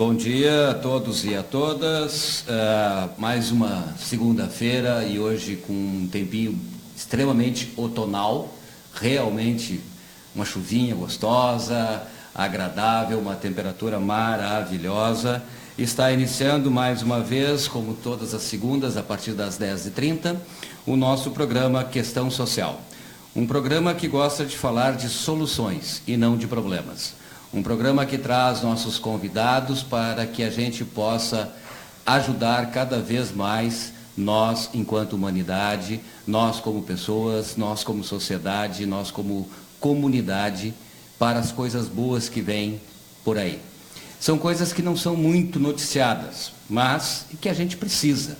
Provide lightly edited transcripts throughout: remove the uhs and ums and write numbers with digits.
Bom dia a todos e a todas. Mais uma segunda-feira e hoje com um tempinho extremamente outonal, realmente uma chuvinha gostosa, agradável, uma temperatura maravilhosa. Está iniciando mais uma vez, como todas as segundas, a partir das 10h30, o nosso programa Questão Social. Um programa que gosta de falar de soluções e não de problemas. Um programa que traz nossos convidados para que a gente possa ajudar cada vez mais nós, enquanto humanidade, nós como pessoas, nós como sociedade, nós como comunidade, para as coisas boas que vêm por aí. São coisas que não são muito noticiadas, mas que a gente precisa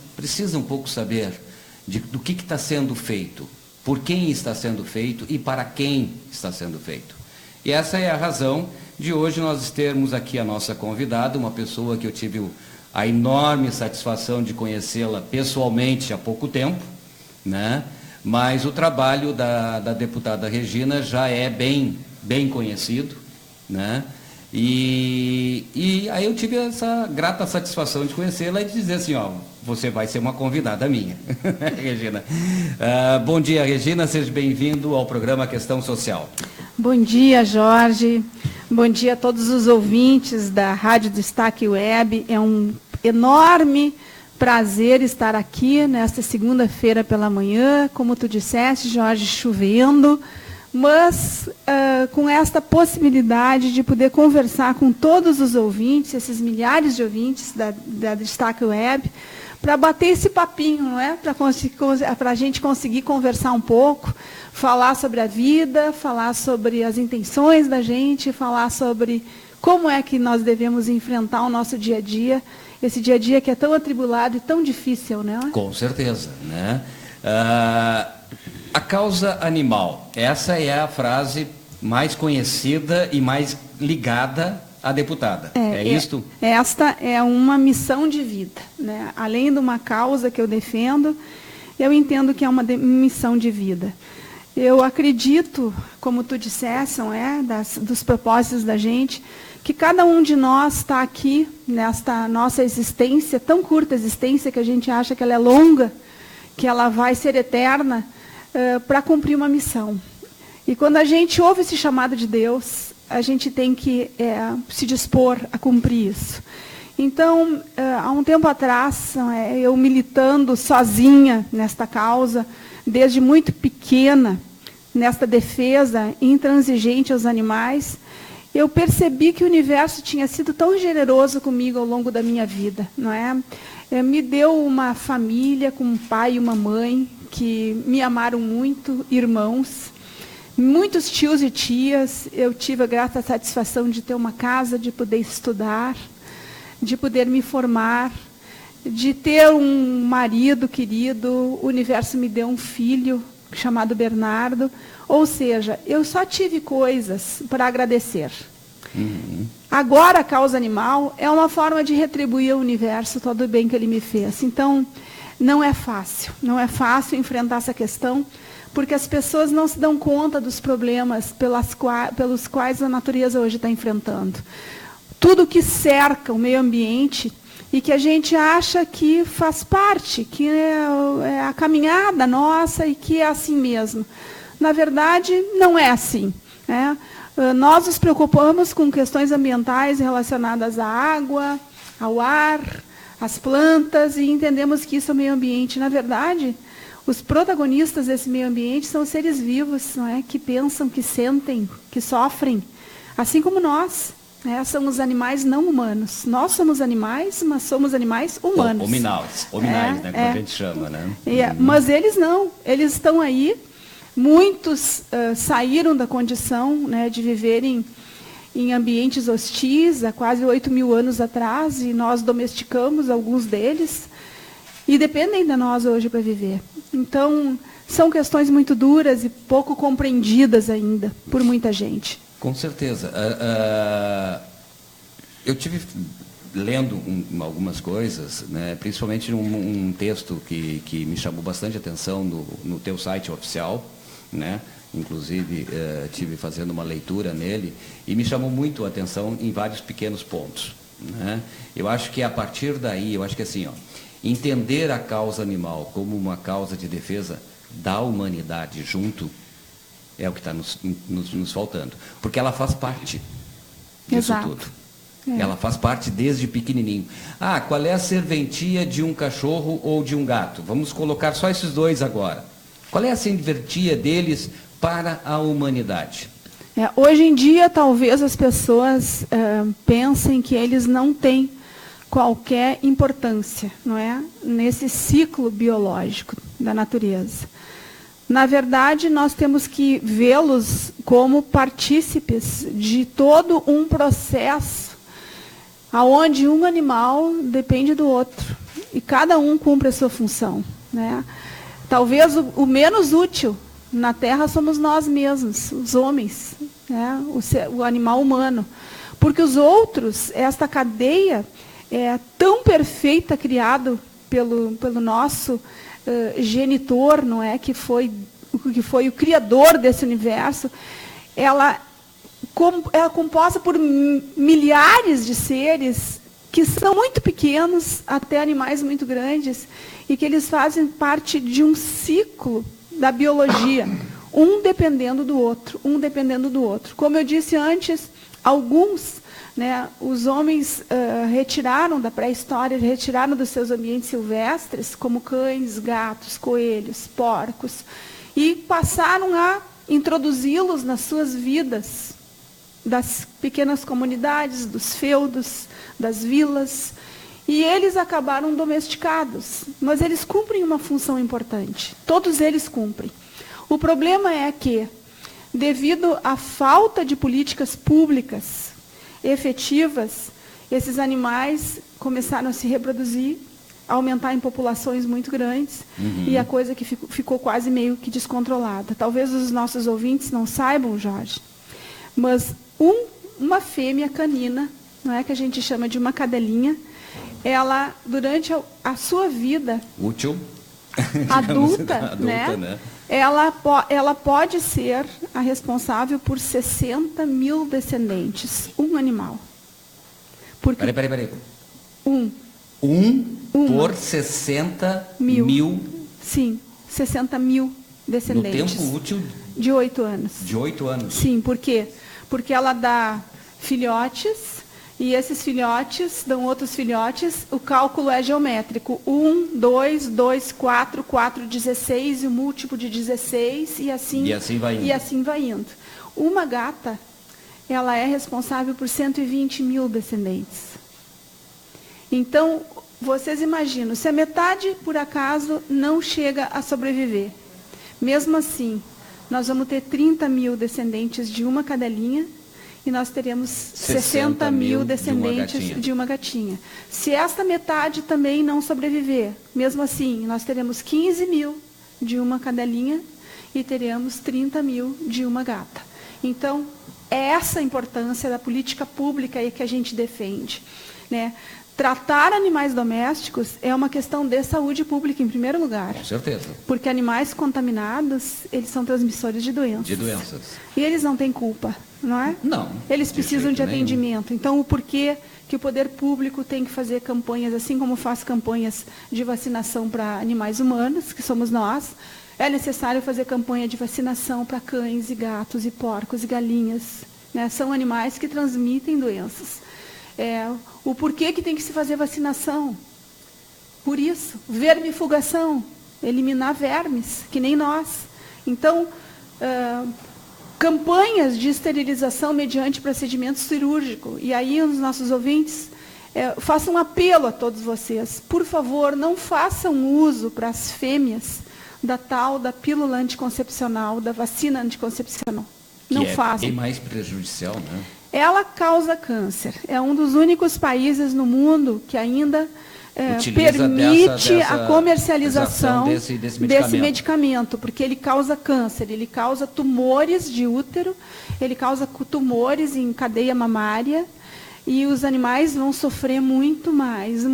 um pouco saber do que está sendo feito, por quem está sendo feito e para quem está sendo feito. E essa é a razão de hoje nós termos aqui a nossa convidada, uma pessoa que eu tive a enorme satisfação de conhecê-la pessoalmente há pouco tempo, né? Mas o trabalho da deputada Regina já é bem conhecido, né? E aí eu tive essa grata satisfação de conhecê-la e de dizer assim, ó, você vai ser uma convidada minha, Regina. Bom dia, Regina, seja bem-vindo ao programa Questão Social. Bom dia, Jorge. Bom dia a todos os ouvintes da Rádio Destaque Web. É um enorme prazer estar aqui nesta segunda-feira pela manhã, como tu disseste, Jorge, chovendo, mas com esta possibilidade de poder conversar com todos os ouvintes, esses milhares de ouvintes da Destaque Web, para bater esse papinho, não é? Para a gente conseguir conversar um pouco, falar sobre a vida, falar sobre as intenções da gente, falar sobre como é que nós devemos enfrentar o nosso dia a dia, esse dia a dia que é tão atribulado e tão difícil, né? Com certeza, né? A causa animal, essa é a frase mais conhecida e mais ligada à deputada, é isto? Esta é uma missão de vida, né? Além de uma causa que eu defendo, eu entendo que é uma missão de vida. Eu acredito, como tu disseste, dos propósitos da gente, que cada um de nós está aqui, nesta nossa existência, tão curta existência, que a gente acha que ela é longa, que ela vai ser eterna, para cumprir uma missão. E quando a gente ouve esse chamado de Deus, a gente tem que se dispor a cumprir isso. Então, há um tempo atrás, eu militando sozinha nesta causa, desde muito pequena, nesta defesa intransigente aos animais, eu percebi que o universo tinha sido tão generoso comigo ao longo da minha vida, não é? Me deu uma família com um pai e uma mãe que me amaram muito, irmãos, muitos tios e tias. Eu tive a grata satisfação de ter uma casa, de poder estudar, de poder me formar, de ter um marido querido. O universo me deu um filho chamado Bernardo. Ou seja, eu só tive coisas para agradecer. Uhum. Agora, a causa animal é uma forma de retribuir ao universo todo o bem que ele me fez. Então, não é fácil enfrentar essa questão, porque as pessoas não se dão conta dos problemas pelos quais a natureza hoje está enfrentando. Tudo que cerca o meio ambiente e que a gente acha que faz parte, que é a caminhada nossa e que é assim mesmo. Na verdade, não é assim, né? Nós nos preocupamos com questões ambientais relacionadas à água, ao ar, às plantas, e entendemos que isso é o meio ambiente. Na verdade, os protagonistas desse meio ambiente são seres vivos, não é? Que pensam, que sentem, que sofrem, assim como nós. Somos animais não humanos. Nós somos animais, mas somos animais humanos. Hominais, né, como a gente chama, né? Mas eles não, eles estão aí. Muitos saíram da condição, né, de viverem em ambientes hostis há quase 8.000 anos atrás, e nós domesticamos alguns deles, e dependem de nós hoje para viver. Então, são questões muito duras e pouco compreendidas ainda por muita gente. Com certeza. Eu tive lendo algumas coisas, né, principalmente um texto que me chamou bastante atenção no teu site oficial, né? Inclusive, tive fazendo uma leitura nele, e me chamou muito a atenção em vários pequenos pontos. né? Eu acho que a partir daí, eu acho que assim, ó, entender a causa animal como uma causa de defesa da humanidade junto é o que está nos faltando. Porque ela faz parte disso tudo. Ela faz parte desde pequenininho. Ah, qual é a serventia de um cachorro ou de um gato? Vamos colocar só esses dois agora. Qual é a serventia deles para a humanidade? Hoje em dia, talvez as pessoas pensem que eles não têm qualquer importância, não é? Nesse ciclo biológico da natureza. Na verdade, nós temos que vê-los como partícipes de todo um processo onde um animal depende do outro e cada um cumpre a sua função, né? Talvez o menos útil na Terra somos nós mesmos, os homens, né? O animal humano. Porque os outros, esta cadeia é tão perfeita, criado pelo nosso genitor, não é? Que foi o criador desse universo. Ela é composta por milhares de seres que são muito pequenos, até animais muito grandes, e que eles fazem parte de um ciclo da biologia, um dependendo do outro, um dependendo do outro. Como eu disse antes, alguns, né, os homens retiraram da pré-história, retiraram dos seus ambientes silvestres, como cães, gatos, coelhos, porcos, e passaram a introduzi-los nas suas vidas, das pequenas comunidades, dos feudos, das vilas, e eles acabaram domesticados, mas eles cumprem uma função importante, todos eles cumprem. O problema é que, devido à falta de políticas públicas efetivas, esses animais começaram a se reproduzir, a aumentar em populações muito grandes, e a coisa que ficou quase meio que descontrolada. Talvez os nossos ouvintes não saibam, Jorge, mas uma fêmea canina, não é, que a gente chama de uma cadelinha, ela, durante a sua vida útil, adulta, né? Ela pode ser a responsável por 60 mil descendentes, um animal. Peraí. Por 60 mil? Sim, 60 mil descendentes. No tempo útil? De 8 anos. De 8 anos? Sim, por quê? Porque ela dá filhotes, e esses filhotes dão outros filhotes, o cálculo é geométrico. 1, 2, 2, 4, 4, 16, e o múltiplo de 16, e assim vai indo. Uma gata, ela é responsável por 120 mil descendentes. Então, vocês imaginam, se a metade, por acaso, não chega a sobreviver, mesmo assim, nós vamos ter 30 mil descendentes de uma cadelinha, e nós teremos 60 mil descendentes de uma gatinha. Se esta metade também não sobreviver, mesmo assim, nós teremos 15 mil de uma cadelinha e teremos 30 mil de uma gata. Então, é essa a importância da política pública aí que a gente defende, né? Tratar animais domésticos é uma questão de saúde pública, em primeiro lugar. Com certeza. Porque animais contaminados, eles são transmissores de doenças. De doenças. E eles não têm culpa, não é? Não. Eles precisam de atendimento. Nenhum. Então, o porquê que o poder público tem que fazer campanhas, assim como faz campanhas de vacinação para animais humanos, que somos nós, é necessário fazer campanha de vacinação para cães e gatos e porcos e galinhas, né? São animais que transmitem doenças. O porquê que tem que se fazer vacinação? Por isso, vermifugação, eliminar vermes, que nem nós. Então, campanhas de esterilização mediante procedimento cirúrgico. E aí, os nossos ouvintes, façam um apelo a todos vocês. Por favor, não façam uso para as fêmeas da pílula anticoncepcional, da vacina anticoncepcional. Não façam. É mais prejudicial, né? Ela causa câncer. É um dos únicos países no mundo que ainda permite a comercialização desse medicamento, porque ele causa câncer, ele causa tumores de útero, ele causa tumores em cadeia mamária, e os animais vão sofrer muito mais,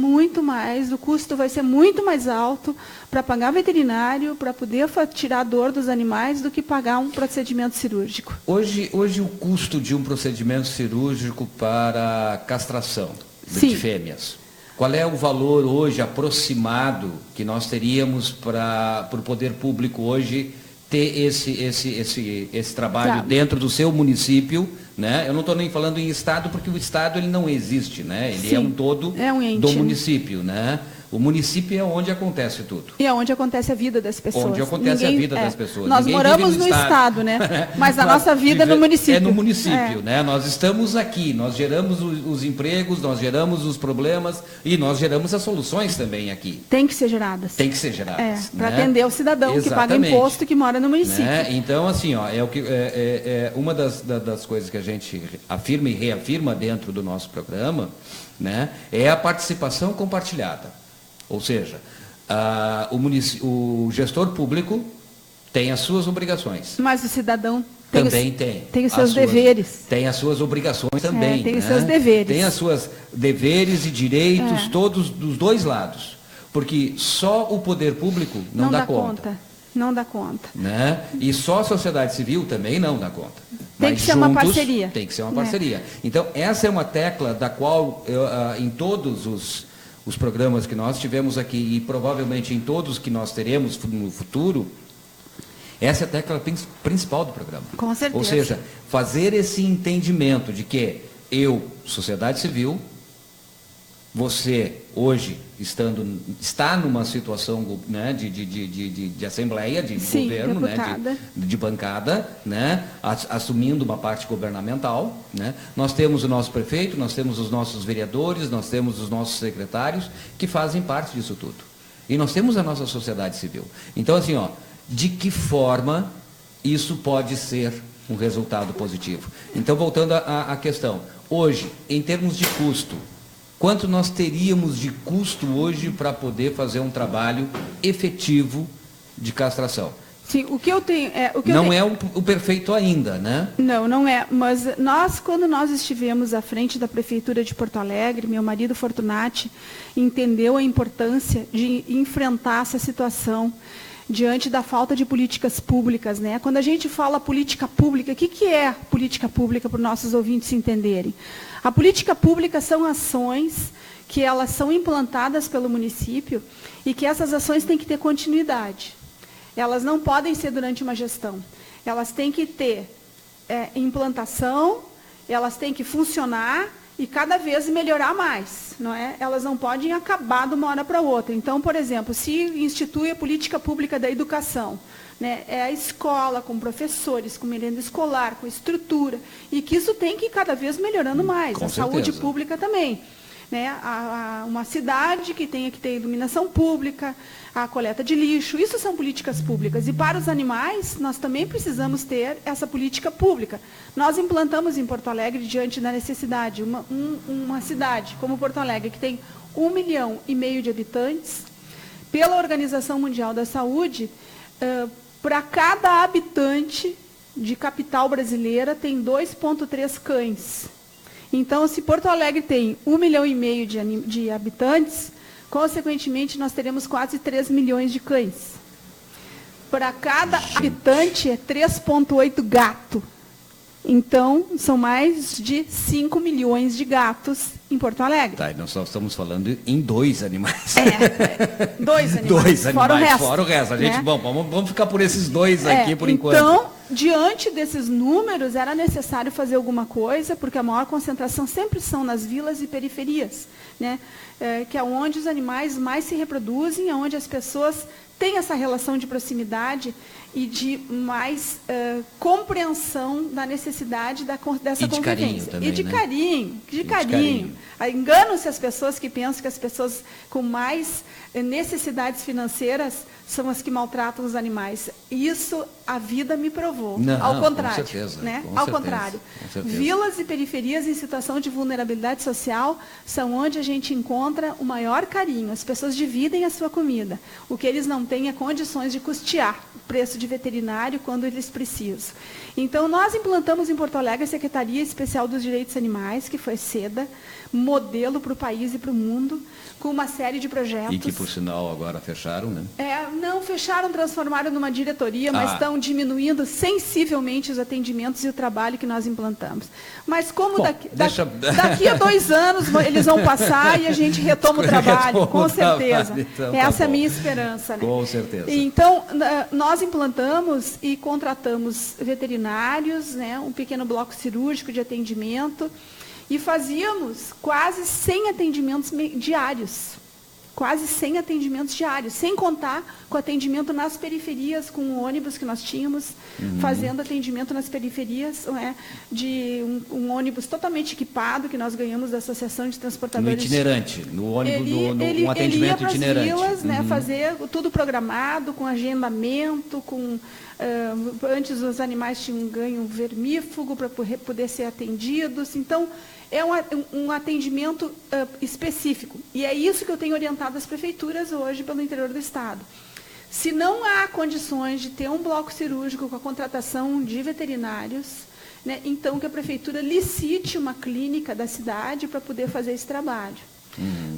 o custo vai ser muito mais alto para pagar veterinário, para poder tirar a dor dos animais, do que pagar um procedimento cirúrgico. Hoje o custo de um procedimento cirúrgico para castração Sim. de fêmeas. Qual é o valor hoje aproximado que nós teríamos para o poder público hoje ter esse trabalho dentro do seu município, né? Eu não estou nem falando em estado, porque o estado ele não existe, né? Ele é um todo ente, do município, né? O município é onde acontece tudo. E é onde acontece a vida das pessoas. Onde acontece a vida das pessoas. Nós moramos no estado, né? Mas a nossa vida é no município. É no município, né? Nós estamos aqui, nós geramos os empregos, nós geramos os problemas e nós geramos as soluções também aqui. Tem que ser geradas. Tem que ser geradas. Para atender o cidadão que paga imposto e que mora no município. Né? Então, assim, ó, uma das coisas que a gente afirma e reafirma dentro do nosso programa, né, é a participação compartilhada. Ou seja, o gestor público tem as suas obrigações. Mas o cidadão também tem os seus deveres. Tem as suas obrigações também. Tem os seus deveres. Tem os seus deveres e direitos, todos dos dois lados. Porque só o poder público não dá conta. Não dá conta. Né? E só a sociedade civil também não dá conta. Tem que ser uma parceria. Tem que ser uma parceria. Então, essa é uma tecla da qual, em todos os programas que nós tivemos aqui e provavelmente em todos que nós teremos no futuro, essa é a tecla principal do programa. Com certeza. Ou seja, fazer esse entendimento de que sociedade civil, você hoje está numa situação, né, de assembleia, de governo, né, de bancada, né, assumindo uma parte governamental, né. Nós temos o nosso prefeito, nós temos os nossos vereadores, nós temos os nossos secretários que fazem parte disso tudo. E nós temos a nossa sociedade civil. Então, assim, ó, de que forma isso pode ser um resultado positivo? Então, voltando à questão, hoje, em termos de custo, quanto nós teríamos de custo hoje para poder fazer um trabalho efetivo de castração? Sim, o que eu tenho... não é o perfeito ainda, né? Não é. Mas quando nós estivemos à frente da Prefeitura de Porto Alegre, meu marido Fortunati entendeu a importância de enfrentar essa situação diante da falta de políticas públicas, né? Quando a gente fala política pública, o que é política pública para os nossos ouvintes entenderem? A política pública são ações que elas são implantadas pelo município e que essas ações têm que ter continuidade. Elas não podem ser durante uma gestão. Elas têm que ter implantação, elas têm que funcionar e cada vez melhorar mais, não é? Elas não podem acabar de uma hora para outra. Então, por exemplo, se institui a política pública da educação, né, é a escola com professores, com merenda escolar, com estrutura, e que isso tem que ir cada vez melhorando mais. A saúde pública também. Né, uma cidade que tenha que ter iluminação pública, a coleta de lixo, isso são políticas públicas. E para os animais, nós também precisamos ter essa política pública. Nós implantamos em Porto Alegre, diante da necessidade, uma cidade como Porto Alegre, que tem 1,5 milhão de habitantes, pela Organização Mundial da Saúde, para cada habitante de capital brasileira tem 2,3 cães. Então, se Porto Alegre tem 1,5 milhão de habitantes, consequentemente, nós teremos quase 3 milhões de cães. Para cada habitante, é 3,8 gato. Então, são mais de 5 milhões de gatos em Porto Alegre. Tá, nós só estamos falando em 2 animais. 2 animais. 2 animais, fora o resto. A gente, né? Bom, vamos ficar por esses 2 aqui por enquanto. Então, diante desses números, era necessário fazer alguma coisa, porque a maior concentração sempre são nas vilas e periferias, né? Que é onde os animais mais se reproduzem, é onde as pessoas têm essa relação de proximidade e de mais compreensão da necessidade dessa convivência. Carinho também, e de né? carinho. Enganam-se as pessoas que pensam que as pessoas com mais necessidades financeiras são as que maltratam os animais. Isso a vida me provou. Não, ao contrário. Com certeza, né? com Ao certeza, contrário. com certeza. Vilas e periferias em situação de vulnerabilidade social são onde a gente encontra o maior carinho. As pessoas dividem a sua comida. O que eles não têm é condições de custear o preço de de veterinário quando eles precisam. Então, nós implantamos em Porto Alegre a Secretaria Especial dos Direitos Animais, que foi SEDA, modelo para o país e para o mundo, com uma série de projetos. E que, por sinal, agora fecharam, né? Não fecharam, transformaram numa diretoria, mas estão diminuindo sensivelmente os atendimentos e o trabalho que nós implantamos. Mas como daqui a 2 anos eles vão passar e a gente retoma o trabalho, com certeza. Então, essa é a minha esperança. Né? Com certeza. Então, nós implantamos e contratamos veterinários, né, um pequeno bloco cirúrgico de atendimento, e fazíamos quase 100 atendimentos diários. Quase 100 atendimentos diários, sem contar com atendimento nas periferias, com o ônibus que nós tínhamos, fazendo atendimento nas periferias, de um ônibus totalmente equipado, que nós ganhamos da Associação de Transportadores. No itinerante, no ônibus, um atendimento ele ia itinerante. Vilas, né, fazer tudo programado, com agendamento, antes os animais tinham ganho vermífugo para poder ser atendidos. Então, é um atendimento específico. E é isso que eu tenho orientado as prefeituras hoje pelo interior do Estado. Se não há condições de ter um bloco cirúrgico com a contratação de veterinários, né, então que a prefeitura licite uma clínica da cidade para poder fazer esse trabalho.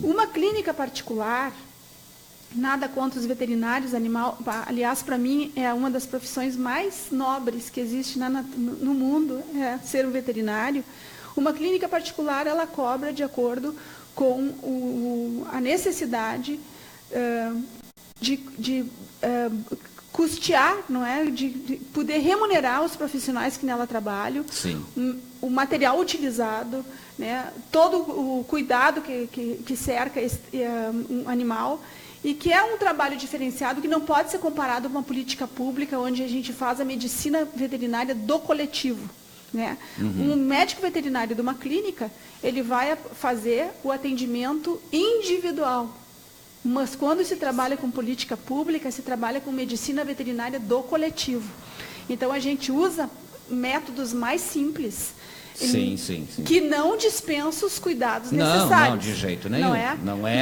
Uma clínica particular, nada contra os veterinários, aliás, para mim, é uma das profissões mais nobres que existe no mundo, ser um veterinário. Uma clínica particular, ela cobra de acordo com a necessidade de custear, não é? De poder remunerar os profissionais que nela trabalham. Sim. O material utilizado, né? Todo o cuidado que cerca um animal, e que é um trabalho diferenciado que não pode ser comparado com uma política pública onde a gente faz a medicina veterinária do coletivo. Né? Um médico veterinário de uma clínica, ele vai fazer o atendimento individual. Mas quando se trabalha com política pública, se trabalha com medicina veterinária do coletivo. Então, a gente usa métodos mais simples, que não dispensa os cuidados necessários. Não, de jeito nenhum.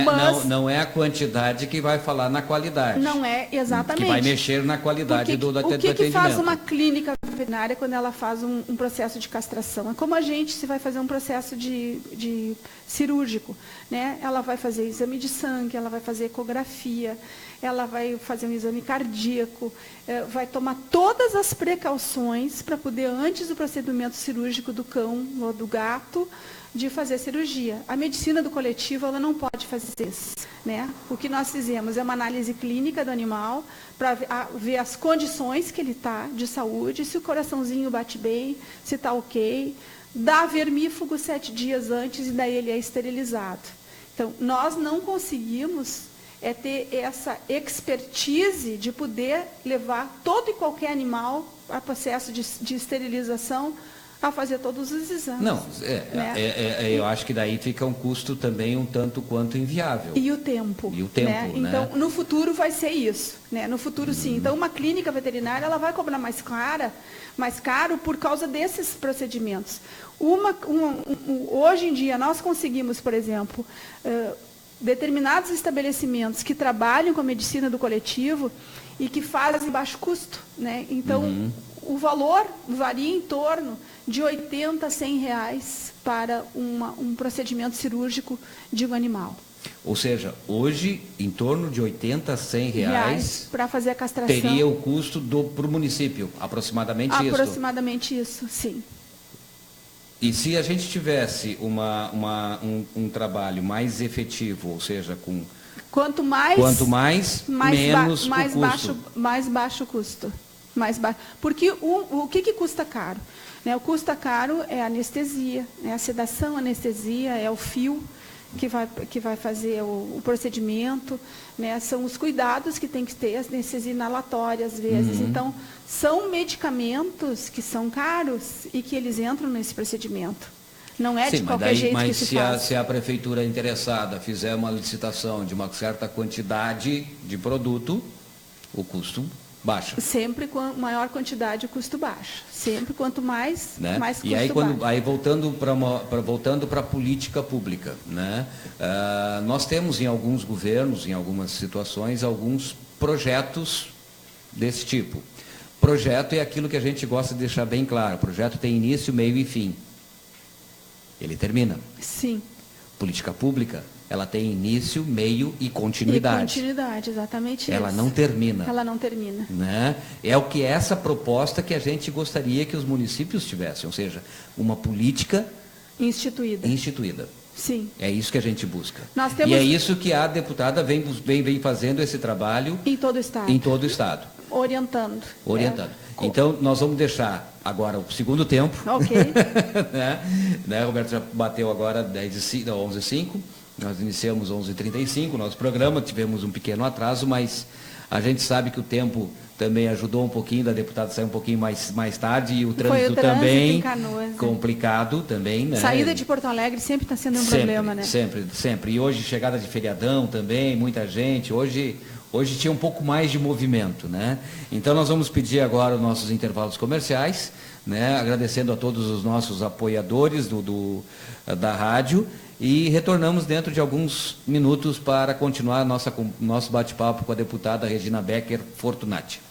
Mas não é a quantidade que vai falar na qualidade. Não é, exatamente. Que vai mexer na qualidade do atendimento. O que faz uma clínica veterinária quando ela faz um processo de castração? É como a gente, se vai fazer um processo de cirúrgico, né? Ela vai fazer exame de sangue, ela vai fazer ecografia, ela vai fazer um exame cardíaco, vai tomar todas as precauções para poder, antes do procedimento cirúrgico do cão ou do gato, de fazer cirurgia. A medicina do coletivo, ela não pode fazer isso. Né? O que nós fizemos é uma análise clínica do animal, para ver as condições que ele está de saúde, se o coraçãozinho bate bem, se está ok, dá vermífugo 7 dias antes e daí ele é esterilizado. Então, nós não conseguimos ter essa expertise de poder levar todo e qualquer animal a processo de esterilização, a fazer todos os exames. Não, né? Eu acho que daí fica um custo também um tanto quanto inviável. E o tempo. Né? Então, no futuro vai ser isso. Né? No futuro, sim. Então, uma clínica veterinária, ela vai cobrar mais caro por causa desses procedimentos. Hoje em dia, nós conseguimos, por exemplo, determinados estabelecimentos que trabalham com a medicina do coletivo e que fazem baixo custo. Né? Então, o valor varia em torno de R$80 a R$100 para um procedimento cirúrgico de um animal. Ou seja, hoje, em torno de R$80 a R$100 para fazer a castração. Teria o custo para o município, aproximadamente isso? Aproximadamente isso, sim. E se a gente tivesse um trabalho mais efetivo, ou seja, com... Quanto mais menos o custo. Mais baixo o custo. Porque o que custa caro? Né? O custa caro é a anestesia, né? A sedação, a anestesia, é o fio que vai fazer o procedimento, né? São os cuidados que tem que ter, a anestesia inalatória, às vezes. Então, são medicamentos que são caros e que eles entram nesse procedimento. Não é de qualquer jeito que se faz. Mas se a prefeitura interessada fizer uma licitação de uma certa quantidade de produto, o custo baixa. Sempre com maior quantidade, o custo baixa. Sempre quanto mais, né? mais custo baixa. Aí voltando para a política pública, né? Nós temos em alguns governos, em algumas situações, alguns projetos desse tipo. Projeto é aquilo que a gente gosta de deixar bem claro. O projeto tem início, meio e fim. Ele termina. Sim. Política pública, ela tem início, meio e continuidade. E continuidade, exatamente ela isso. não termina. Ela não termina. Né? É o que é essa proposta que a gente gostaria que os municípios tivessem, ou seja, uma política instituída. Sim. É isso que a gente busca. Nós temos... E é isso que a deputada vem fazendo esse trabalho em todo o Estado. Em todo o Estado. Orientando. Então, nós vamos deixar agora o segundo tempo. Ok. né? Roberto já bateu agora 11h05. Nós iniciamos 11h35 o nosso programa. Tivemos um pequeno atraso, mas a gente sabe que o tempo também ajudou um pouquinho, da deputada sair um pouquinho mais tarde, e o trânsito também complicado também, né? Saída de Porto Alegre sempre está sendo um problema, né? Sempre. E hoje, chegada de feriadão também, muita gente. Hoje tinha um pouco mais de movimento, né? Então nós vamos pedir agora os nossos intervalos comerciais, né? Agradecendo a todos os nossos apoiadores da rádio, e retornamos dentro de alguns minutos para continuar nosso bate-papo com a deputada Regina Becker Fortunati.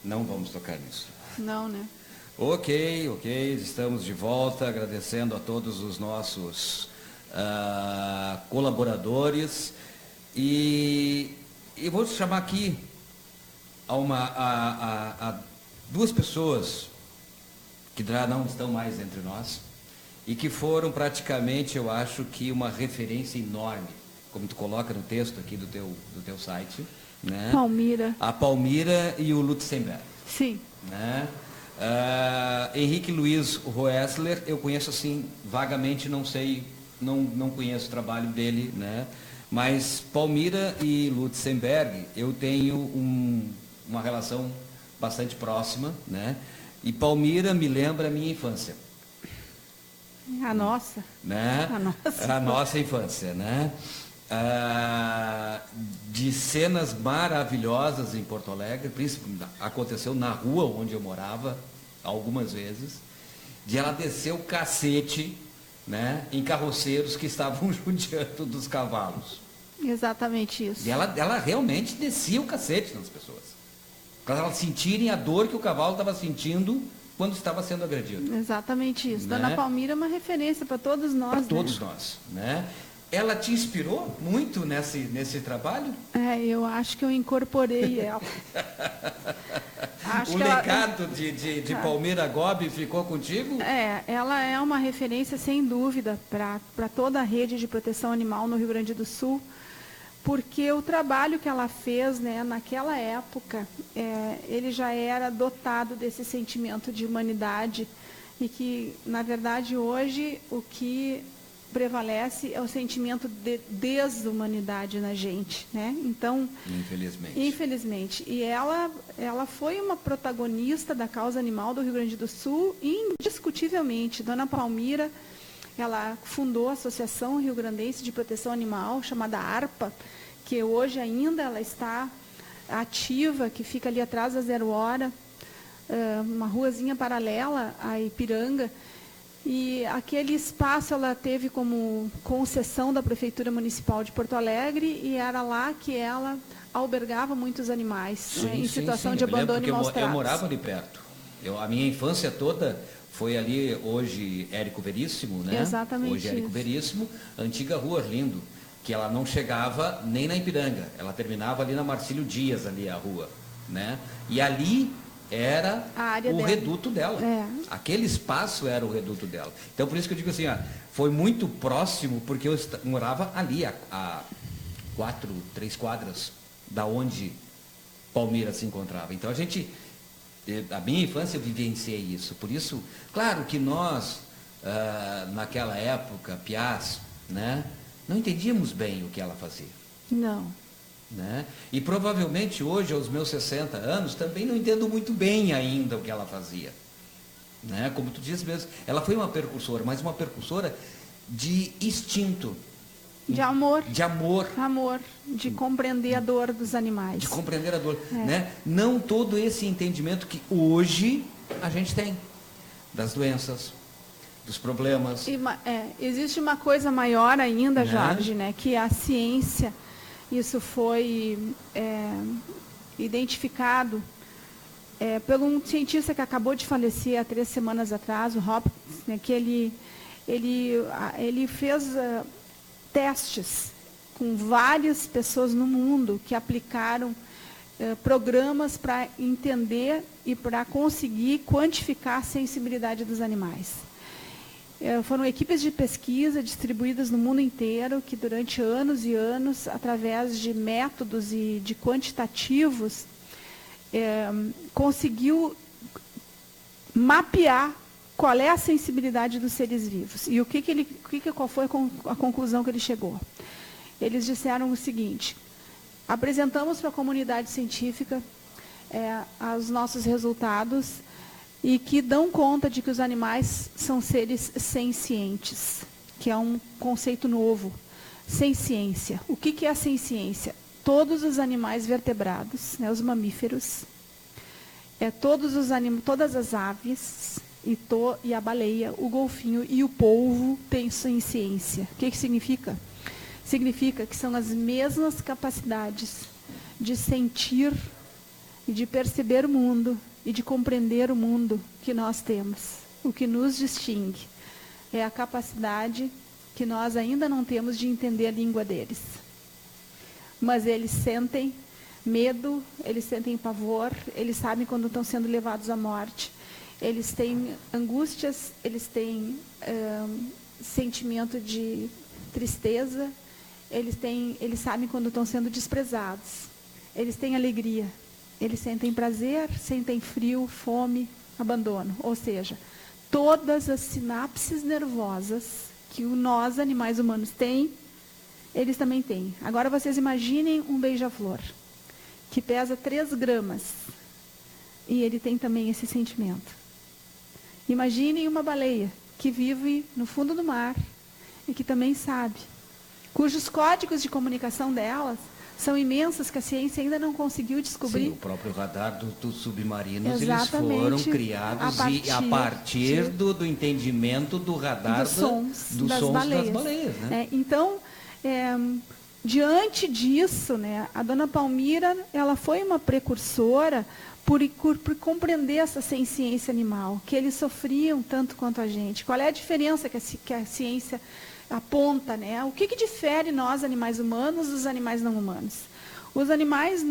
Não vamos tocar nisso. Não, né? Ok, estamos de volta, agradecendo a todos os nossos colaboradores, e vou chamar aqui a duas pessoas que já não estão mais entre nós e que foram praticamente, eu acho que uma referência enorme, como tu coloca no texto aqui do teu site, né? Palmira. A Palmira e o Lutzenberg. Sim. Né? Henrique Luiz Roessler, eu conheço assim vagamente, não sei, não conheço o trabalho dele, né? Mas Palmira e Lutzenberg, eu tenho uma relação bastante próxima, né? E Palmira me lembra a minha infância. A nossa. Né? A nossa. A nossa infância, né? de cenas maravilhosas em Porto Alegre, principalmente aconteceu na rua onde eu morava algumas vezes, de ela descer o cacete, né, em carroceiros que estavam judiando dos cavalos. Exatamente isso. E ela realmente descia o cacete nas pessoas, para elas sentirem a dor que o cavalo estava sentindo quando estava sendo agredido. Exatamente isso. Né? Dona Palmira é uma referência para todos nós. Para todos nós, né? Ela te inspirou muito nesse trabalho? Eu acho que eu incorporei ela. O legado de Palmira Gobi ficou contigo? Ela é uma referência, sem dúvida, para toda a rede de proteção animal no Rio Grande do Sul, porque o trabalho que ela fez, né, naquela época, ele já era dotado desse sentimento de humanidade e que, na verdade, hoje, o que prevalece é o sentimento de desumanidade na gente, né? Então, infelizmente. E ela foi uma protagonista da causa animal do Rio Grande do Sul, indiscutivelmente. Dona Palmira, ela fundou a Associação Rio Grandense de Proteção Animal, chamada ARPA, que hoje ainda ela está ativa, que fica ali atrás da Zero Hora, uma ruazinha paralela à Ipiranga. E aquele espaço ela teve como concessão da Prefeitura Municipal de Porto Alegre e era lá que ela albergava muitos animais, né, em situação de abandono e maus tratos. Eu morava ali perto. A minha infância toda foi ali, hoje Érico Veríssimo, né? Exatamente. Hoje Érico Veríssimo, antiga Rua Arlindo, que ela não chegava nem na Ipiranga, ela terminava ali na Marcílio Dias, ali a rua, né? E ali era o reduto dela. Aquele espaço era o reduto dela. Então, por isso que eu digo assim, foi muito próximo, porque eu morava ali, a 3 quadras da onde Palmira se encontrava. Então, a minha infância eu vivenciei isso. Por isso, claro que nós, naquela época, piás, né, não entendíamos bem o que ela fazia. Não. Né? E provavelmente hoje, aos meus 60 anos, também não entendo muito bem ainda o que ela fazia. Né? Como tu disse mesmo, ela foi uma percursora, mas uma percursora de instinto. De amor. De amor. Amor, de compreender a dor dos animais. De compreender a dor. Né? Não todo esse entendimento que hoje a gente tem das doenças, dos problemas. Existe uma coisa maior ainda, Jorge, né? Que é a ciência. Isso foi identificado por um cientista que acabou de falecer há 3 semanas atrás, o Hopkins, né, que ele fez testes com várias pessoas no mundo que aplicaram programas para entender e para conseguir quantificar a sensibilidade dos animais. Foram equipes de pesquisa distribuídas no mundo inteiro que durante anos e anos, através de métodos e de quantitativos, conseguiu mapear qual é a sensibilidade dos seres vivos. E qual foi a conclusão que ele chegou? Eles disseram o seguinte: apresentamos para a comunidade científica os nossos resultados e que dão conta de que os animais são seres sencientes, que é um conceito novo. Senciência. O que é a senciência? Todos os animais vertebrados, né, os mamíferos, todas as aves e a baleia, o golfinho e o polvo têm senciência. O que significa? Significa que são as mesmas capacidades de sentir e de perceber o mundo e de compreender o mundo que nós temos. O que nos distingue é a capacidade que nós ainda não temos de entender a língua deles. Mas eles sentem medo, eles sentem pavor, eles sabem quando estão sendo levados à morte. Eles têm angústias, eles têm sentimento de tristeza, eles sabem quando estão sendo desprezados. Eles têm alegria. Eles sentem prazer, sentem frio, fome, abandono. Ou seja, todas as sinapses nervosas que nós, animais humanos, têm, eles também têm. Agora vocês imaginem um beija-flor, que pesa 3 gramas, e ele tem também esse sentimento. Imaginem uma baleia, que vive no fundo do mar, e que também sabe cujos códigos de comunicação delas são imensos, que a ciência ainda não conseguiu descobrir. Sim, o próprio radar dos submarinos, Exatamente, eles foram criados a partir do entendimento do radar dos sons das baleias. Né? Então, diante disso, né, a dona Palmira, ela foi uma precursora por compreender essa ciência animal, que eles sofriam tanto quanto a gente. Qual é a diferença que a ciência aponta, né? O que difere nós, animais humanos, dos animais não humanos? Os animais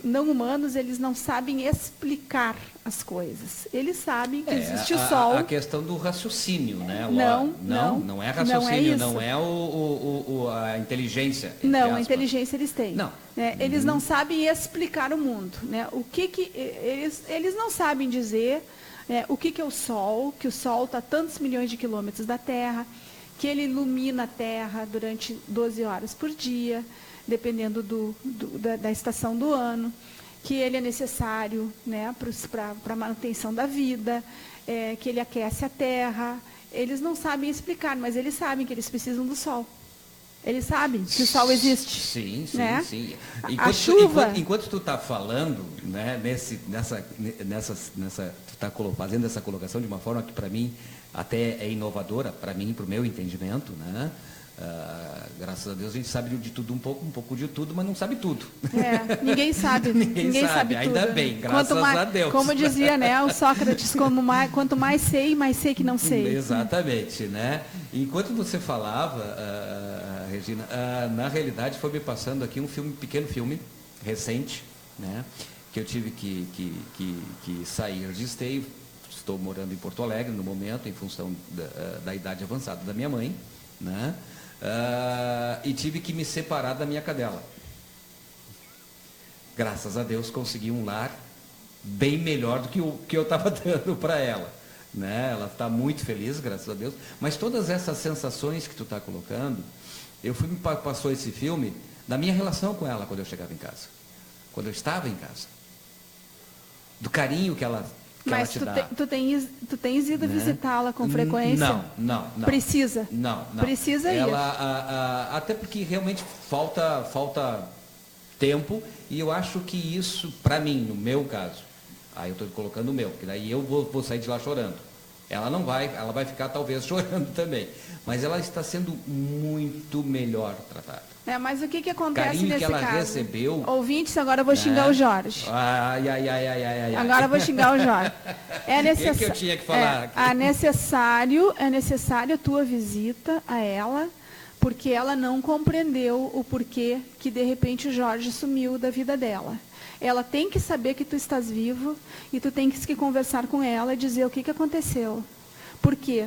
não humanos, eles não sabem explicar as coisas. Eles sabem que existe o sol. A questão do raciocínio, né? Não é raciocínio, não é a inteligência. Não, a inteligência eles têm. Não. Eles não sabem explicar o mundo, né? Eles não sabem dizer o que é o sol, que o sol está a tantos milhões de quilômetros da Terra, que ele ilumina a Terra durante 12 horas por dia, dependendo da estação do ano, que ele é necessário, né, para a manutenção da vida, que ele aquece a Terra. Eles não sabem explicar, mas eles sabem que eles precisam do sol. Eles sabem que o sol existe. Sim, né? sim. A chuva... Enquanto tu está falando, né, tu está fazendo essa colocação de uma forma que para mim até é inovadora, para mim, para o meu entendimento, né? Graças a Deus a gente sabe de tudo um pouco de tudo, mas não sabe tudo. Ninguém sabe. ninguém sabe tudo. Ainda bem, graças a Deus. Como dizia, né, o Sócrates, quanto mais sei que não sei. Exatamente, né? Enquanto você falava, Regina, na realidade foi me passando aqui um pequeno filme recente, né? Que eu tive que sair de Esteio. Estou morando em Porto Alegre no momento, em função da idade avançada da minha mãe, né? E tive que me separar da minha cadela. Graças a Deus consegui um lar bem melhor do que o que eu estava dando para ela, né? Ela está muito feliz, graças a Deus. Mas todas essas sensações que tu está colocando, passou esse filme da minha relação com ela quando eu chegava em casa, quando eu estava em casa, do carinho que ela Mas tu tens ido visitá-la com frequência? Não. Precisa? Não. Precisa ir. Até porque realmente falta tempo, e eu acho que isso, para mim, no meu caso, aí eu estou colocando o meu, porque daí eu vou sair de lá chorando. Ela não vai, ela vai ficar talvez chorando também, mas ela está sendo muito melhor tratada. Mas o que acontece nesse caso? Carinho que ela recebeu... Ouvintes, agora eu vou xingar o Jorge. Ai. Agora eu vou xingar o Jorge. O que eu tinha que falar? É necessário a tua visita a ela, porque ela não compreendeu o porquê que, de repente, o Jorge sumiu da vida dela. Ela tem que saber que tu estás vivo e tu tens que conversar com ela e dizer o que aconteceu. Por quê?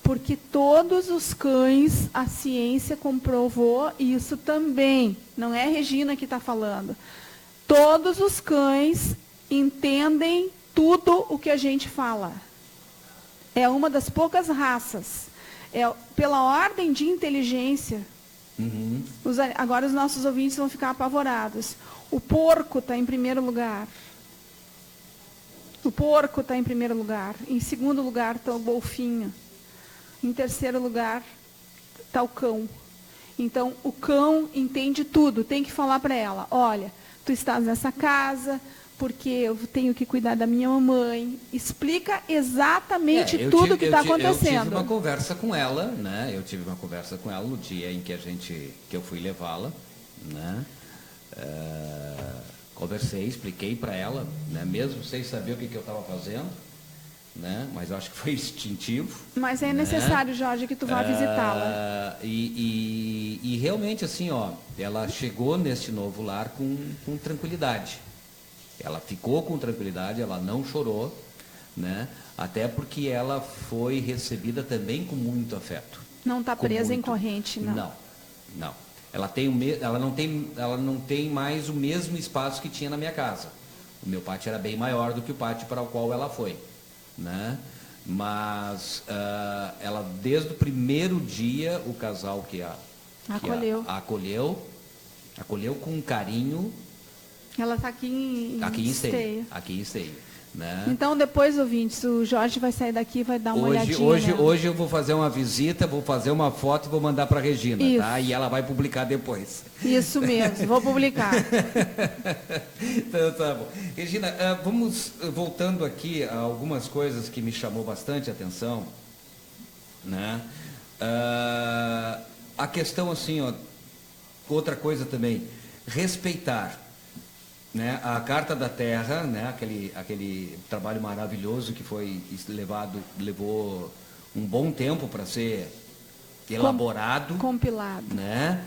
Porque todos os cães, a ciência comprovou isso também. Não é a Regina que está falando. Todos os cães entendem tudo o que a gente fala. É uma das poucas raças. Pela ordem de inteligência. Agora os nossos ouvintes vão ficar apavorados. O porco está em primeiro lugar. Em segundo lugar está o golfinho. Em terceiro lugar está o cão. Então, o cão entende tudo. Tem que falar para ela, olha, tu estás nessa casa porque eu tenho que cuidar da minha mamãe. Explica exatamente tudo o que está acontecendo. Eu tive uma conversa com ela, né? Eu tive uma conversa com ela no dia em que eu fui levá-la, né? Conversei, expliquei para ela, né? Mesmo sem saber o que eu estava fazendo. Né? Mas eu acho que foi instintivo. Mas é necessário, Jorge, que tu vá visitá-la. E realmente, assim, ela chegou neste novo lar com tranquilidade. Ela ficou com tranquilidade, ela não chorou, né? Até porque ela foi recebida também com muito afeto. Não está presa em corrente, não. Não. Ela não tem mais o mesmo espaço que tinha na minha casa. O meu pátio era bem maior do que o pátio para o qual ela foi. Né? Mas ela, desde o primeiro dia, o casal que a acolheu com carinho. Ela está aqui em Esteio. Aqui em Esteio. né? Então, depois, ouvintes, o Jorge vai sair daqui e vai dar uma olhadinha. Hoje eu vou fazer uma visita, vou fazer uma foto e vou mandar para a Regina, isso. Tá? E ela vai publicar depois. Isso mesmo, vou publicar. Então, tá bom. Regina, vamos voltando aqui a algumas coisas que me chamou bastante a atenção, né? A questão assim, ó, outra coisa também, respeitar, né, a Carta da Terra, né, aquele trabalho maravilhoso que foi levou um bom tempo para ser elaborado, compilado, né?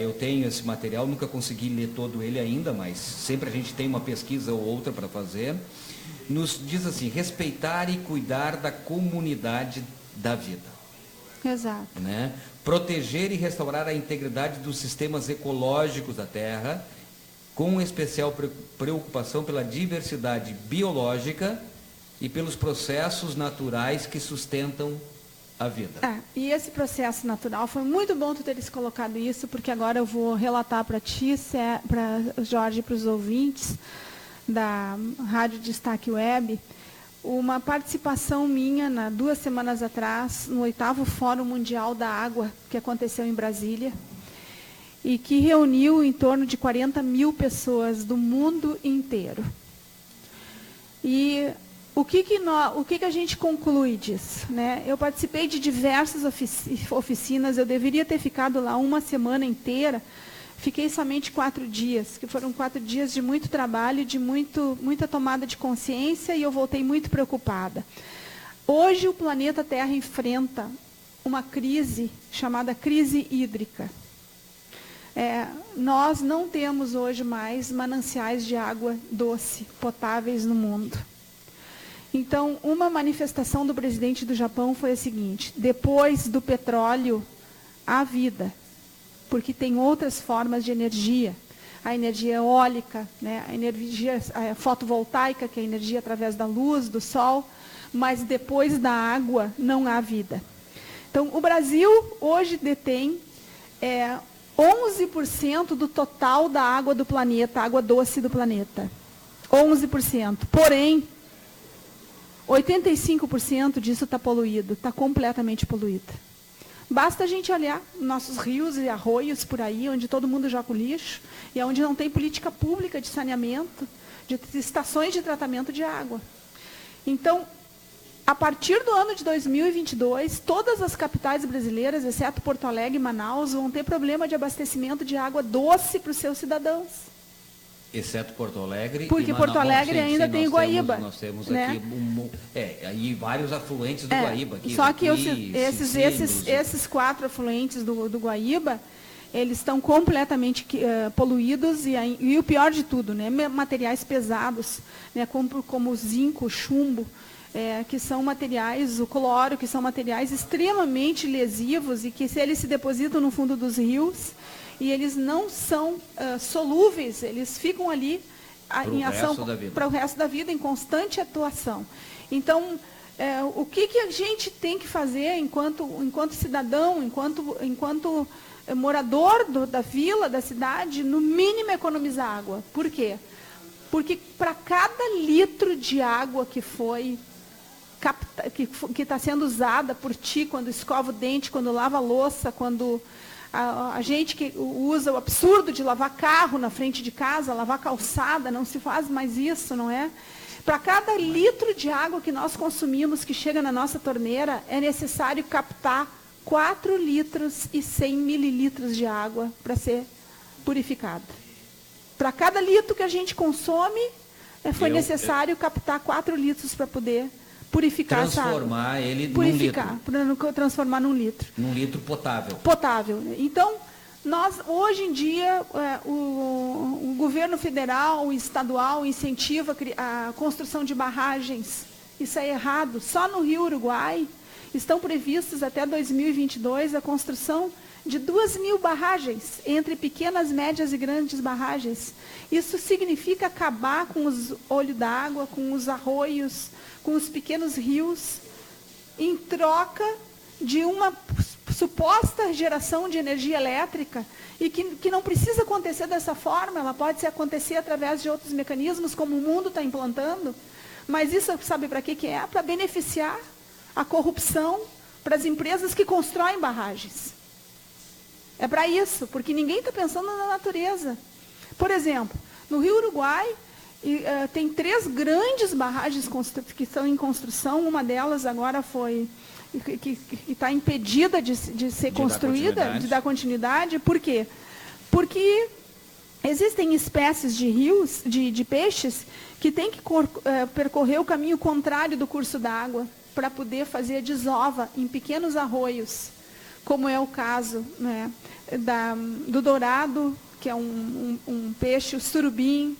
Eu tenho esse material, nunca consegui ler todo ele ainda, mas sempre a gente tem uma pesquisa ou outra para fazer. Nos diz assim, respeitar e cuidar da comunidade da vida. Exato. Né? Proteger e restaurar a integridade dos sistemas ecológicos da Terra, com especial preocupação pela diversidade biológica e pelos processos naturais que sustentam a vida. E esse processo natural, foi muito bom tu teres colocado isso, porque agora eu vou relatar para ti, para Jorge e para os ouvintes da Rádio Destaque Web, uma participação minha, 2 semanas atrás, no 8º Fórum Mundial da Água, que aconteceu em Brasília, e que reuniu em torno de 40 mil pessoas do mundo inteiro. E o que a gente conclui disso? Né? Eu participei de diversas oficinas, eu deveria ter ficado lá uma semana inteira, fiquei somente 4 dias, que foram 4 dias de muito trabalho, de muita tomada de consciência, e eu voltei muito preocupada. Hoje o planeta Terra enfrenta uma crise chamada crise hídrica. Nós não temos hoje mais mananciais de água doce, potáveis no mundo. Então, uma manifestação do presidente do Japão foi a seguinte: depois do petróleo, há vida, porque tem outras formas de energia. A energia eólica, né, a energia fotovoltaica, que é a energia através da luz, do sol, mas depois da água não há vida. Então, o Brasil hoje detém 11% do total da água do planeta, água doce do planeta. 11%. Porém, 85% disso está poluído, está completamente poluído. Basta a gente olhar nossos rios e arroios por aí, onde todo mundo joga o lixo, e onde não tem política pública de saneamento, de estações de tratamento de água. Então, a partir do ano de 2022, todas as capitais brasileiras, exceto Porto Alegre e Manaus, vão ter problema de abastecimento de água doce para os seus cidadãos. Exceto Porto Alegre. Porque Porto Alegre ainda tem Guaíba. Nós temos né? aqui aí vários afluentes do Guaíba. Aqui, só que esses 4 afluentes do Guaíba, eles estão completamente poluídos e o pior de tudo, né, materiais pesados, né, como o zinco, o chumbo, que são materiais, o cloro, que são materiais extremamente lesivos e que se eles se depositam no fundo dos rios e eles não são solúveis, eles ficam ali em ação para o resto da vida, em constante atuação. Então, o que a gente tem que fazer enquanto cidadão, enquanto morador da vila, da cidade, no mínimo economizar água. Por quê? Porque para cada litro de água que está sendo usada por ti quando escova o dente, quando lava a louça, quando a gente que usa o absurdo de lavar carro na frente de casa, lavar calçada, não se faz mais isso, não é? Para cada litro de água que nós consumimos, que chega na nossa torneira, é necessário captar 4 litros e 100 mililitros de água para ser purificada. Para cada litro que a gente consome, foi necessário captar 4 litros para poder purificar essa água. Transformar ele num litro. Para transformar num litro. Num litro potável. Potável. Então, nós, hoje em dia, o governo federal, o estadual, incentiva a construção de barragens. Isso é errado. Só no Rio Uruguai estão previstas até 2022 a construção de 2.000 barragens, entre pequenas, médias e grandes barragens. Isso significa acabar com os olhos d'água, com os arroios, com os pequenos rios, em troca de uma suposta geração de energia elétrica, e que não precisa acontecer dessa forma, ela pode acontecer através de outros mecanismos, como o mundo está implantando, Mas isso sabe para que é? Para beneficiar a corrupção para as empresas que constroem barragens. É para isso, porque ninguém está pensando na natureza. Por exemplo, no Rio Uruguai, tem 3 grandes barragens que estão em construção. Uma delas agora que está impedida de ser construída, de dar continuidade. Por quê? Porque existem espécies de rios, de peixes, que têm que percorrer o caminho contrário do curso da água para poder fazer a desova em pequenos arroios, como é o caso, né, do dourado, que é um peixe, o surubim,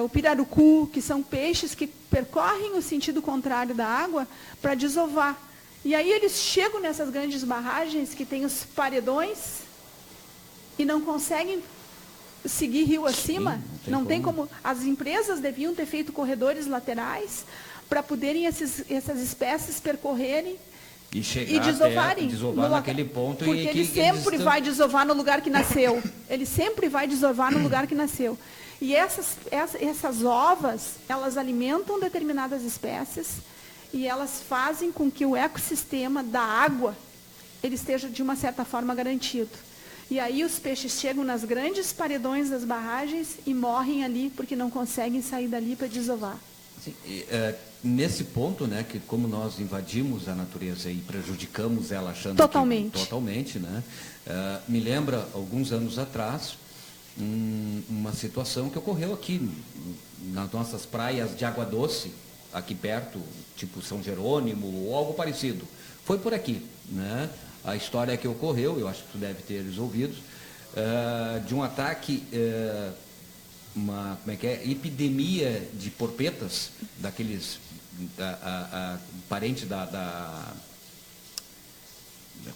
o pirarucu, que são peixes que percorrem o sentido contrário da água para desovar. E aí eles chegam nessas grandes barragens que têm os paredões e não conseguem seguir rio acima. Sim, não tem como. As empresas deviam ter feito corredores laterais para poderem essas espécies percorrerem e chegar e desovarem. Desovar naquele ponto. Porque ele sempre vai desovar no lugar que nasceu. Ele sempre vai desovar no lugar que nasceu. E essas ovas, elas alimentam determinadas espécies e elas fazem com que o ecossistema da água ele esteja, de uma certa forma, garantido. E aí os peixes chegam nas grandes paredões das barragens e morrem ali porque não conseguem sair dali para desovar. Sim, nesse ponto, né, que como nós invadimos a natureza e prejudicamos ela achando totalmente, né, me lembra alguns anos atrás uma situação que ocorreu aqui nas nossas praias de água doce, aqui perto, tipo São Jerônimo ou algo parecido. Foi por aqui, né? A história que ocorreu, eu acho que tu deve ter ouvido, de um ataque, epidemia de porpetas, daqueles, parente como